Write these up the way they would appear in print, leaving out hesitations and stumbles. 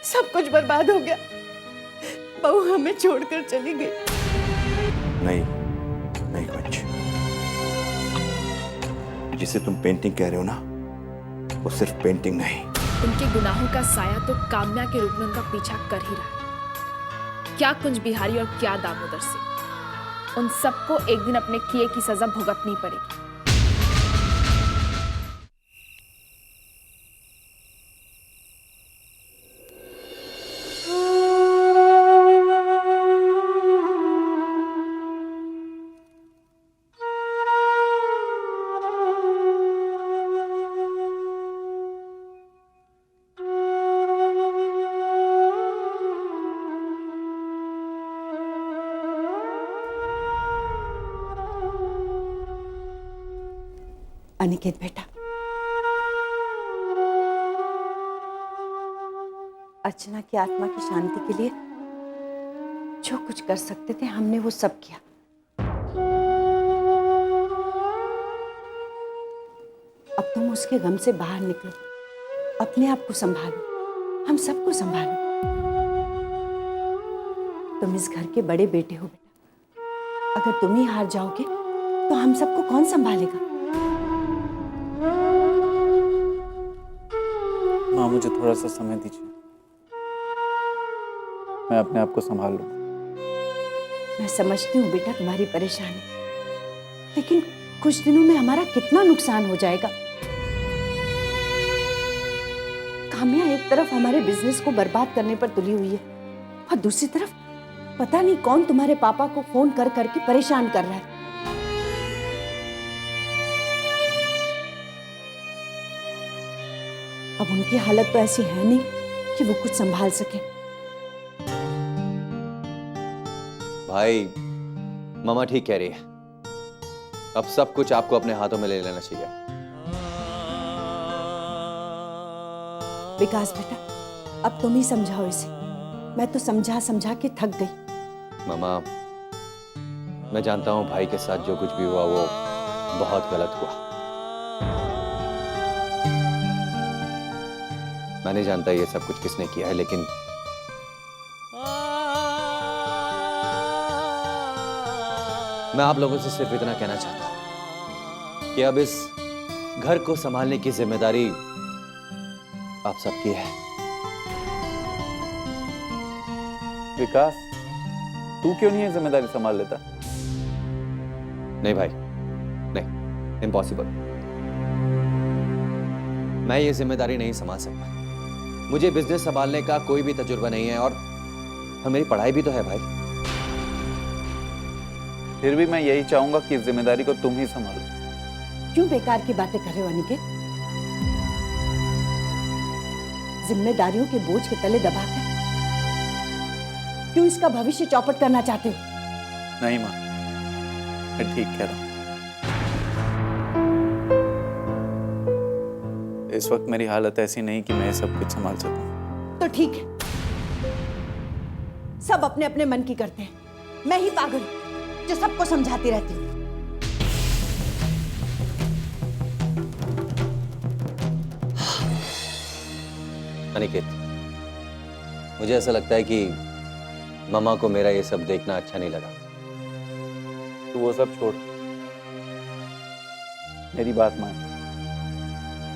सब कुछ बर्बाद हो गया। बहू हमें छोड़कर चली गई। नहीं नहीं कुछ, जिसे तुम पेंटिंग कह रहे हो ना, वो सिर्फ पेंटिंग नहीं। उनके गुनाहों का साया तो काम्या के रूप में उनका पीछा कर ही रहा है। क्या कुंज बिहारी और क्या दामोदर सिंह, उन सबको एक दिन अपने किए की सजा भुगतनी पड़ेगी। अनिकेत बेटा, अर्चना की आत्मा की शांति के लिए जो कुछ कर सकते थे हमने वो सब किया। अब तुम उसके गम से बाहर निकलो, अपने आप को संभालो, हम सबको संभालो। तुम इस घर के बड़े बेटे हो बेटा, अगर तुम ही हार जाओगे तो हम सबको कौन संभालेगा? माँ, मुझे थोड़ा सा समय दीजिए, मैं अपने आप को संभाल लूँ। मैं समझती हूँ बेटा तुम्हारी परेशानी, लेकिन कुछ दिनों में हमारा कितना नुकसान हो जाएगा। काम्या एक तरफ हमारे बिजनेस को बर्बाद करने पर तुली हुई है और दूसरी तरफ पता नहीं कौन तुम्हारे पापा को फोन कर करके परेशान कर रहा है। अब उनकी हालत तो ऐसी है नहीं कि वो कुछ संभाल सके। भाई, मामा ठीक कह रही है, अब सब कुछ आपको अपने हाथों में ले लेना चाहिए। विकास बेटा, अब तुम ही समझाओ इसे, मैं तो समझा समझा के थक गई। मामा, मैं जानता हूं भाई के साथ जो कुछ भी हुआ वो बहुत गलत हुआ। मैं नहीं जानता ये सब कुछ किसने किया है, लेकिन मैं आप लोगों से सिर्फ इतना कहना चाहता हूं कि अब इस घर को संभालने की जिम्मेदारी आप सबकी है। विकास, तू क्यों नहीं ये जिम्मेदारी संभाल लेता? नहीं भाई, नहीं, इम्पॉसिबल। मैं ये जिम्मेदारी नहीं संभाल सकता। मुझे बिजनेस संभालने का कोई भी तजुर्बा नहीं है और मेरी पढ़ाई भी तो है भाई। फिर भी मैं यही चाहूंगा कि इस जिम्मेदारी को तुम ही संभालो। क्यों बेकार की बातें कर रहे हो अनिकेत? जिम्मेदारियों के बोझ के तले दबाकर क्यों इसका भविष्य चौपट करना चाहते हो? नहीं माँ, मैं ठीक कह रहा हूं। इस वक्त मेरी हालत ऐसी नहीं कि मैं सब कुछ संभाल सकूं। तो ठीक है, सब अपने अपने मन की करते हैं। मैं ही पागल हूं जो सबको समझाती रहती हूँ। अनिकेत, मुझे ऐसा लगता है कि मामा को मेरा ये सब देखना अच्छा नहीं लगा। तू वो सब छोड़, मेरी बात मान।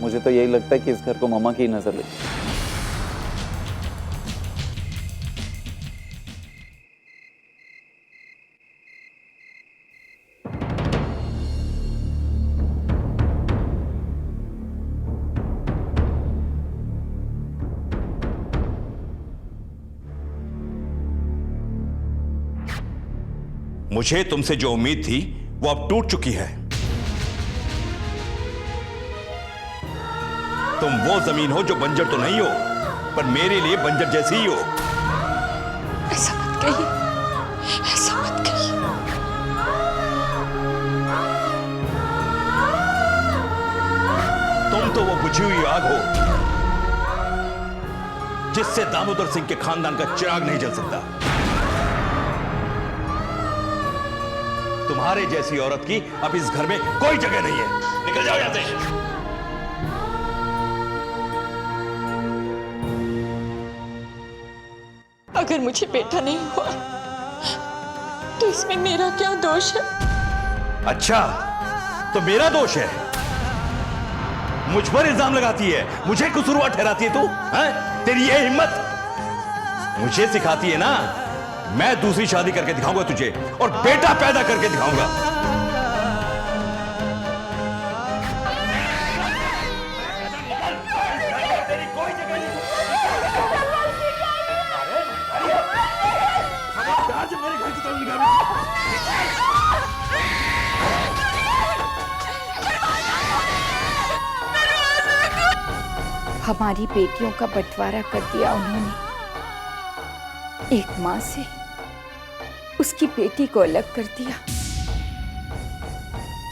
मुझे तो यही लगता है कि इस घर को मामा की नजर लगी। मुझे तुमसे जो उम्मीद थी वो अब टूट चुकी है। तुम वो जमीन हो जो बंजर तो नहीं हो, पर मेरे लिए बंजर जैसी ही हो। ऐसा मत कहिए, ऐसा मत कहिए। तुम तो वो बुझी हुई आग हो जिससे दामोदर सिंह के खानदान का चिराग नहीं जल सकता। तुम्हारे जैसी औरत की अब इस घर में कोई जगह नहीं है। निकल जाओ यहां से। अगर मुझे बेटा नहीं हुआ तो इसमें मेरा क्या दोष है? अच्छा, तो मेरा दोष है? मुझ पर इल्जाम लगाती है, मुझे कसूरवार ठहराती है तू? हैं? तेरी ये हिम्मत मुझे सिखाती है ना। मैं दूसरी शादी करके दिखाऊंगा तुझे और बेटा पैदा करके दिखाऊंगा। हमारी बेटियों का बंटवारा कर दिया उन्होंने। एक माँ से उसकी बेटी को अलग कर दिया।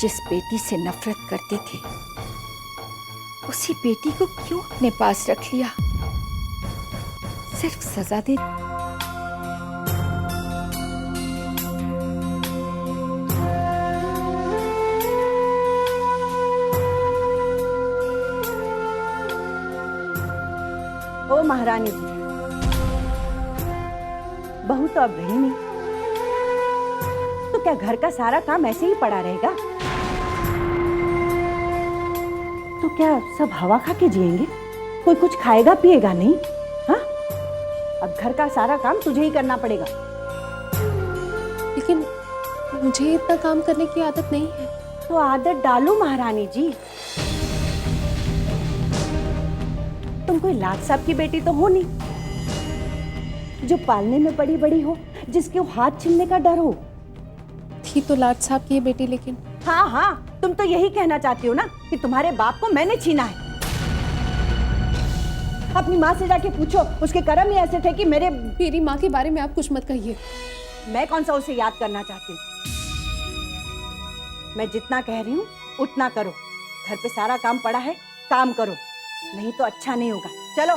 जिस बेटी से नफरत करते थे उसी बेटी को क्यों अपने पास रख लिया? सिर्फ सजा दे। ओ महारानी जी, बहू तो अब रही नहीं, तो क्या घर का सारा काम ऐसे ही पड़ा रहेगा? तो क्या सब हवा खा के जिएंगे? कोई कुछ खाएगा पिएगा नहीं? हाँ, अब घर का सारा काम तुझे ही करना पड़ेगा। लेकिन मुझे इतना काम करने की आदत नहीं है। तो आदत डालो महारानी जी। तुम कोई लाट साहब की बेटी तो हो नहीं जो पालने में बड़ी बड़ी हो, जिसके हाथ छीनने का डर हो। थी तो लाट साहब की ये बेटी, लेकिन हाँ हाँ, तुम तो यही कहना चाहती हो ना कि तुम्हारे बाप को मैंने छीना है। अपनी माँ से जाके पूछो, उसके कर्म ही ऐसे थे कि मेरी माँ के बारे में आप कुछ मत कहिए। मैं कौन सा उसे याद करना चाहती हूँ? मैं जितना कह रही हूँ उतना करो। घर पे सारा काम पड़ा है, काम करो, नहीं तो अच्छा नहीं होगा। चलो।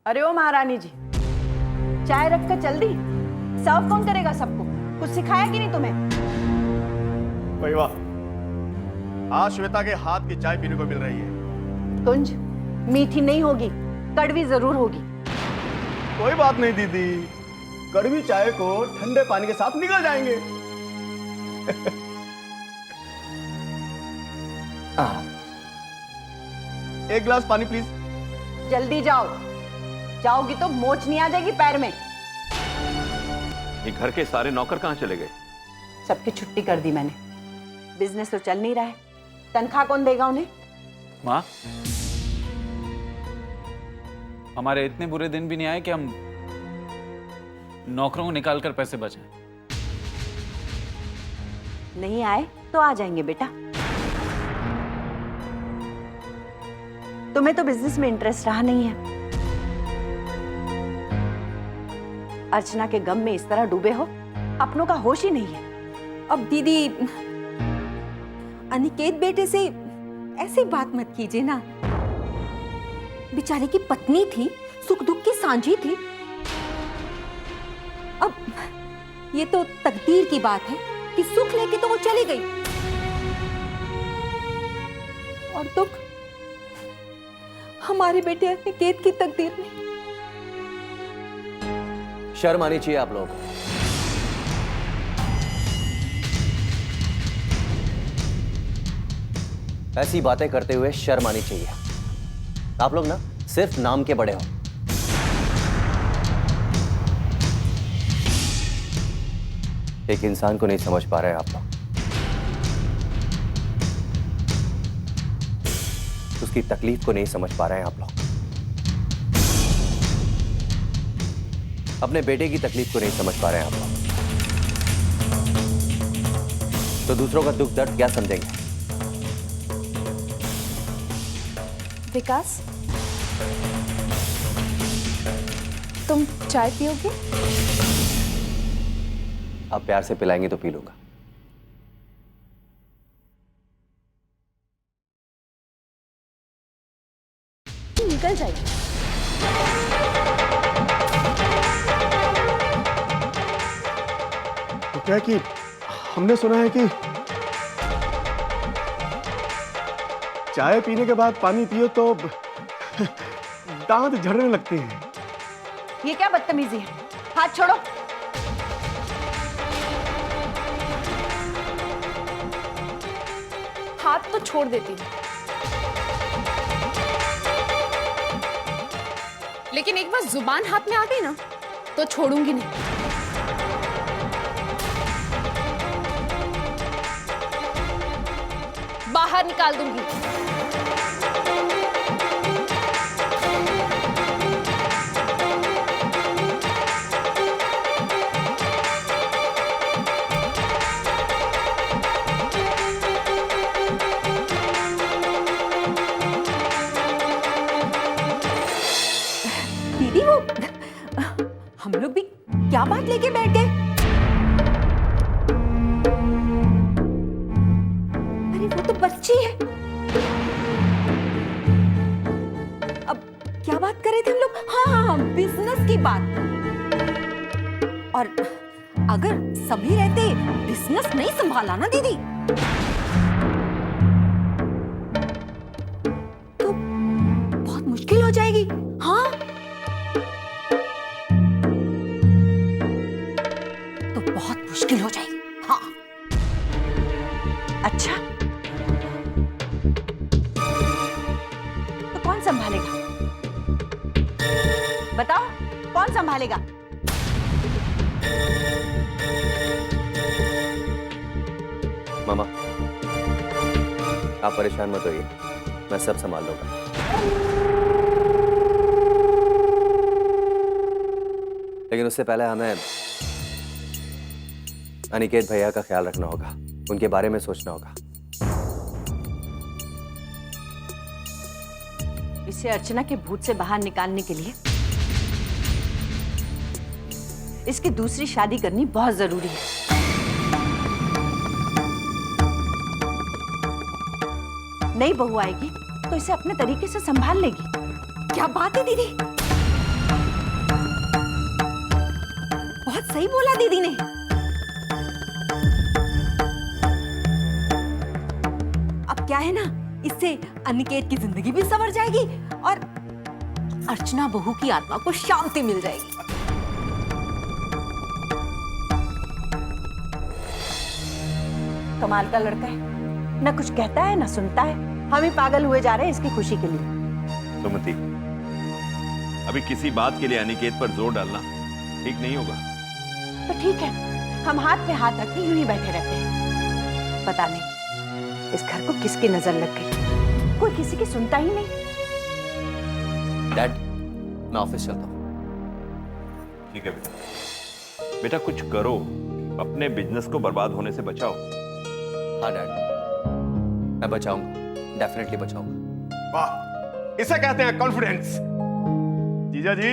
अरे ओ महारानी जी, चाय रख कर चल दी। सर्व कौन करेगा सबको? कुछ सिखाया कि नहीं तुम्हें? भाई वाह, आज श्वेता के हाथ की चाय पीने को मिल रही है। कुंज, मीठी नहीं होगी, कड़वी जरूर होगी। कोई बात नहीं दीदी, कड़वी चाय को ठंडे पानी के साथ निकल जाएंगे। एक गिलास पानी प्लीज। जल्दी जाओ, जाओगी तो मोच नहीं आ जाएगी पैर में। ये घर के सारे नौकर कहाँ चले गए? सबकी छुट्टी कर दी मैंने। बिजनेस तो चल नहीं रहा है, तनख्वाह कौन देगा उन्हें? माँ, हमारे इतने बुरे दिन भी नहीं आए कि हम नौकरों को निकाल कर पैसे बचाएं। नहीं आए तो आ जाएंगे बेटा। तुम्हें तो बिजनेस में इंटरेस्ट रहा नहीं है। अर्चना के गम में इस तरह डूबे हो, अपनों का होश ही नहीं है। अब दीदी, अनिकेत बेटे से ऐसी बात मत कीजिए ना। बेचारे की पत्नी थी, सुख दुख की साझी थी। अब ये तो तकदीर की बात है कि सुख लेके तो वो चली गई, और दुख हमारे बेटे अनिकेत की तकदीर में। शर्म आनी चाहिए आप लोगों को। ऐसी बातें करते हुए शर्म आनी चाहिए। आप लोग ना सिर्फ नाम के बड़े हो। एक इंसान को नहीं समझ पा रहे आप लोग, उसकी तकलीफ को नहीं समझ पा रहे हैं आप लोग, अपने बेटे की तकलीफ को नहीं समझ पा रहे हैं आप लोग, तो दूसरों का दुख दर्द क्या समझेंगे? विकास, तुम चाय पियोगे? आप प्यार से पिलाएंगे तो पी लूंगा। निकल जाएगी। तो क्या है कि हमने सुना है कि चाय पीने के बाद पानी पियो तो दांत झड़ने लगते हैं। ये क्या बदतमीजी है? हाथ छोड़ो। हाथ तो छोड़ देती हूँ, लेकिन एक बार जुबान हाथ में आ गई ना तो छोड़ूंगी नहीं। बाहर निकाल दूंगी। दीदी वो हम लोग भी क्या बात लेके बैठ गए? अरे वो तो बच्ची है। अब क्या बात कर रहे थे हम लोग? हाँ, बिजनेस की बात। और अगर सभी रहते बिजनेस नहीं संभाला ना दीदी तो बहुत मुश्किल हो जाएगी। हाँ, तो बहुत मुश्किल हो जाएगी। हाँ, अच्छा तो कौन संभालेगा? बताओ, कौन संभालेगा? मामा, आप परेशान मत होइए, मैं सब संभाल लूंगा। लेकिन उससे पहले हमें अनिकेत भैया का ख्याल रखना होगा, उनके बारे में सोचना होगा। इसे अर्चना के भूत से बाहर निकालने के लिए इसकी दूसरी शादी करनी बहुत जरूरी है। नई बहू आएगी तो इसे अपने तरीके से संभाल लेगी। क्या बात है दीदी, बहुत सही बोला दीदी ने। अब क्या है ना, इससे अनिकेत की जिंदगी भी संवर जाएगी और अर्चना बहू की आत्मा को शांति मिल जाएगी। कमाल का लड़का है, ना कुछ कहता है ना सुनता है। हम ही पागल हुए जा रहे हैं इसकी खुशी के लिए। सुमति, अभी किसी बात के लिए अनिकेत पर जोर डालना ठीक नहीं होगा। तो ठीक है, हम हाथ पे हाथ रख के यूं ही बैठे रहते हैं। पता नहीं इस घर को किसकी नजर लग गई, कोई किसी की सुनता ही नहीं। डैड, मैं ऑफिस चलता हूँ। ठीक है बेटा, बेटा कुछ करो, अपने बिजनेस को बर्बाद होने से बचाओ। हाँ डैड, मैं बचाऊंगा, डेफिनेटली बचाऊंगा। वाह, इसे कहते हैं कॉन्फिडेंस। जीजा जी,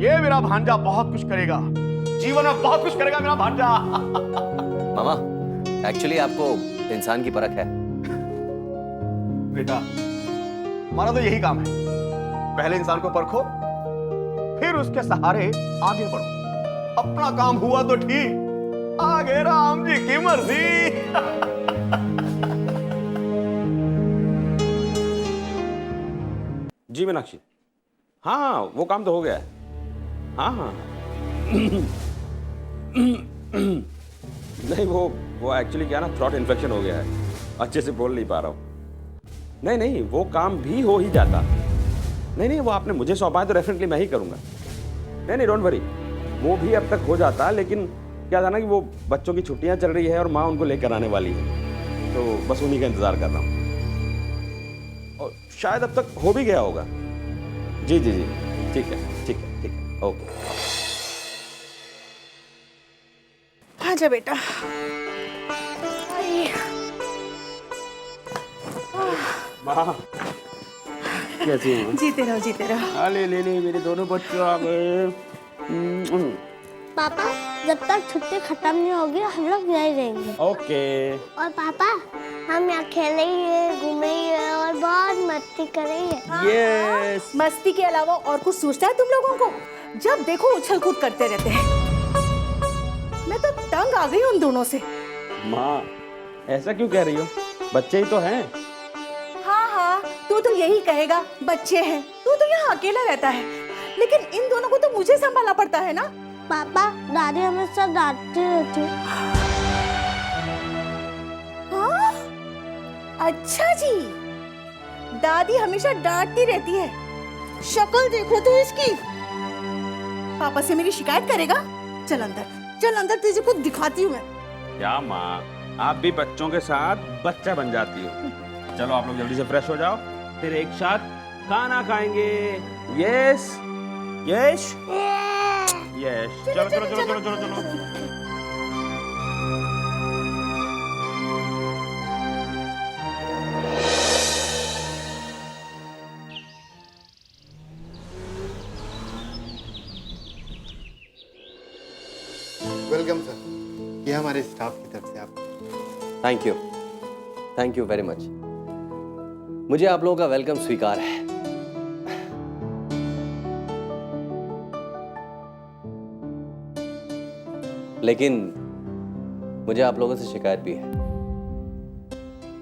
ये मेरा भांजा बहुत कुछ करेगा, जीवन में बहुत कुछ करेगा मेरा भांजा। मामा, एक्चुअली आपको इंसान की परख है। बेटा, हमारा तो यही काम है, पहले इंसान को परखो, फिर उसके सहारे आगे बढ़ो। अपना काम हुआ तो ठीक, आगे राम जी की मर्जी। जी मीनाक्षी, हाँ वो काम तो हो गया है। हाँ हाँ नहीं वो एक्चुअली क्या ना, थ्रोट इन्फेक्शन हो गया है, अच्छे से बोल नहीं पा रहा हूँ। नहीं नहीं, वो काम भी हो ही जाता। नहीं नहीं, वो आपने मुझे सौंपा है तो डेफिनेटली मैं ही करूँगा। नहीं नहीं, डोंट वरी, वो भी अब तक हो जाता, लेकिन क्या था ना कि वो बच्चों की छुट्टियाँ चल रही है और माँ उनको लेकर आने वाली है, तो बस उन्हीं का इंतज़ार कर रहा हूँ। और शायद अब तक हो भी गया होगा। जी जी जी, ठीक है ठीक है ठीक है, ओके। आजा बेटा। माँ कैसी हो? जीते रहो जीते रहो। ले ले ले, मेरे दोनों बच्चों आ गए। पापा जब तक छुट्टी खत्म नहीं होगी हम लोग यहीं रहेंगे। ओके। और पापा हम यहाँ खेलेंगे, घूमेंगे और बहुत मस्ती करेंगे। यस। मस्ती के अलावा और कुछ सोचता है तुम लोगों को? जब देखो उछल कूद करते रहते हैं। मैं तो तंग आ गई उन दोनों से। माँ ऐसा क्यों कह रही हो? बच्चे ही तो हैं। हाँ हाँ, तू तो यही कहेगा, बच्चे हैं। तू तो यहाँ अकेला रहता है, लेकिन इन दोनों को तो मुझे संभालना पड़ता है ना। पापा दादी हमेशा डांटती रहती है। हाँ? अच्छा जी, दादी हमेशा डांटती रहती है। शक्ल देखो तो इसकी। पापा से मेरी शिकायत करेगा? चल अंदर तुझे कुछ दिखाती हूँ मैं। क्या माँ, आप भी बच्चों के साथ बच्चा बन जाती हो। चलो आप लोग जल्दी से फ्रेश हो जाओ, फिर एक साथ खाना खाएंगे। Yes yes yes. चलो चलो चलो चलो चलो चलो। वेलकम सर, ये हमारे स्टाफ की तरफ से आप। Thank you very much. मुझे आप लोगों का वेलकम स्वीकार है। लेकिन मुझे आप लोगों से शिकायत भी है।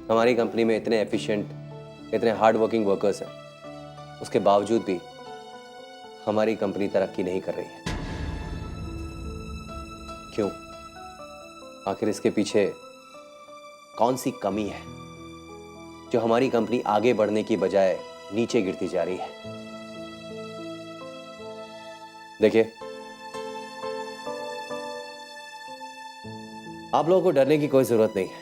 हमारी कंपनी में इतने एफिशिएंट, इतने हार्ड वर्किंग वर्कर्स हैं, उसके बावजूद भी हमारी कंपनी तरक्की नहीं कर रही है। क्यों? आखिर इसके पीछे कौन सी कमी है जो हमारी कंपनी आगे बढ़ने की बजाय नीचे गिरती जा रही है? देखिए, आप लोगों को डरने की कोई जरूरत नहीं है।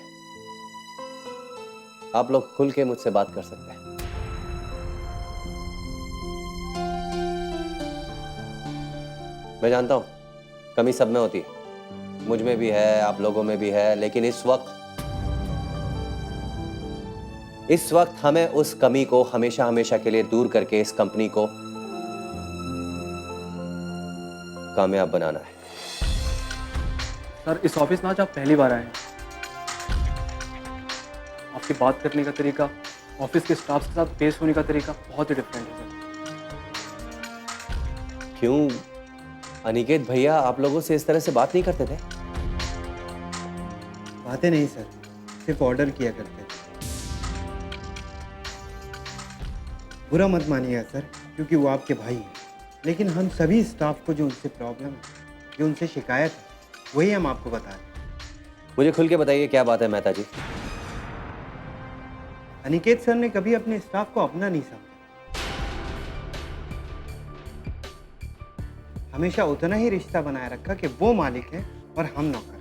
आप लोग खुल के मुझसे बात कर सकते हैं। मैं जानता हूं कमी सब में होती है, मुझ में भी है, आप लोगों में भी है, लेकिन इस वक्त हमें उस कमी को हमेशा हमेशा के लिए दूर करके इस कंपनी को कामयाब बनाना है। सर, इस ऑफिस में आज आप पहली बार आए हैं। आपकी बात करने का तरीका, ऑफिस के स्टाफ के साथ पेश होने का तरीका बहुत ही डिफरेंट है सर। क्यों अनिकेत भैया आप लोगों से इस तरह से बात नहीं करते थे? बातें नहीं सर, सिर्फ ऑर्डर किया करते थे। बुरा मत मानिएगा सर, क्योंकि वो आपके भाई हैं। लेकिन हम सभी स्टाफ को जो उनसे प्रॉब्लम है, जो उनसे शिकायत है, वही हम आपको बता रहे हैं। मुझे खुल के बताइए क्या बात है मेहता जी। अनिकेत सर ने कभी अपने स्टाफ को अपना नहीं समझा। हमेशा उतना ही रिश्ता बनाए रखा कि वो मालिक है और हम नौकर।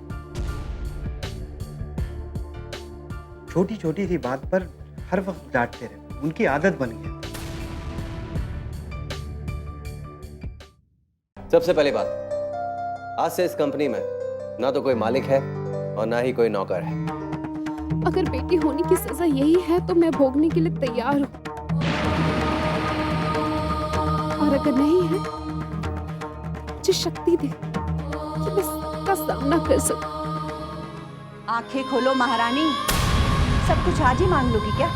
छोटी छोटी सी बात पर हर वक्त डांटते रहे, उनकी आदत बन गई। सबसे पहली बात, आज से इस कंपनी में ना तो कोई मालिक है और ना ही कोई नौकर है। अगर बेटी होने की सजा यही है तो मैं भोगने के लिए तैयार हूँ, और अगर नहीं है मुझे शक्ति दे कि मैं सबका सामना कर सकूं। आंखें खोलो महारानी, सब कुछ आज ही मांग लोगी क्या?